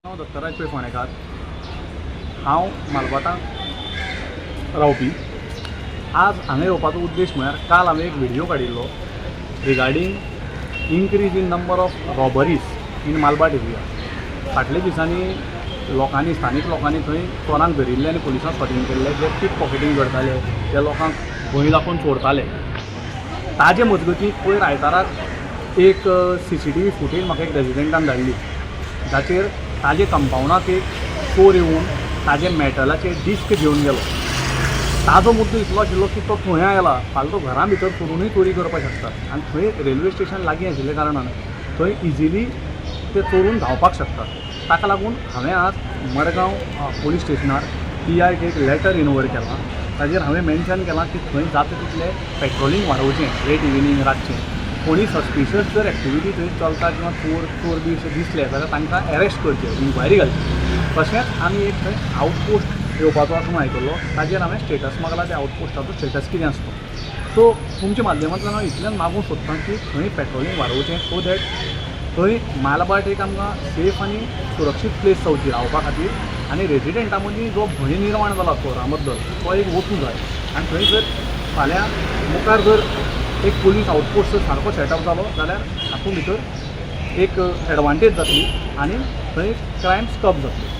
हांव दत्तराज पै फोंडेकार। हांव मालबाटां रावपी। आज हांगा येवपाचो उद्देश म्हळ्यार काल हांवें एक व्हिडियो काडिल्लो regarding increase in number of robberies in Malbhat area. फाटल्या दिसांनी लोकांनी स्थानीक लोकांनी थंय चोरांक धरिल्ले आनी पुलिसांक फाटींग केल्ले, जे पीक पॉकेटींग करताले, ते लोकांक भंय दाखोवन चोरताले। ताजे मजगतीं पयर आयताराक एक CCTV फुटेज म्हाका एक रेजिडेंटान धाडली, जाचेर ताजे कंपाउंडाक एक चोर येवन ताजे मेटलाचे डिस्क घेवन गेलो। ताजो मुद्दो इतलो आशिल्लो की तो थंय आयला, फाल्यां तो घरा भितर सरुनूय चोरी करपाक शकता आनी थंय रेल्वे स्टेशन लागीं आशिल्ल्या कारणान थंय इजिली ते चोरून धांवपाक शकता। ताका लागून हांवें आज मडगांव पुलीस स्टेशनार PI क एक लेटर इनवर्ट केलां। ताजेर हांवें मेन्शन केलां की थंय जाता तितलें पेट्रोलिंग वाडोवचें लेट इवनिंग रातचें। कोणी सस्पिशियस जर एक्टिविटी थंय चलता किंवा चोर बी अशें दिसले जाल्यार तांकां अरेस्ट करचें, इन्क्वायरी घालची। तशेंच आमी एक थंय आउटपोस्ट येवपाचो आसा म्हूण आयकल्लो, ताजेर हांवें स्टेटस मागला। त्या आउटपोस्टाचो स्टेटस कितें आसता सो तुमच्या माध्यमांतल्यान हांव इतलेंच मागूंक सोदतां की थंय पेट्रोलिंग वाडोवचें, सो दॅट थंय मालबाट एक आमकां सेफ आनी सुरक्षीत प्लेस जावची रावपा खातीर। आनी रेजिडेंटा मदीं जो भंय निर्माण जाला चोरां बद्दल तो एक वचूं जाय। आनी थंय जर फाल्यां मुखार जर एक पुलीस आउटपोस्ट जर सारको सेटअप जालो जाल्यार हातूंत भितर एक एडवांटेज जातली आनी थंय क्रायम्स कम जातली।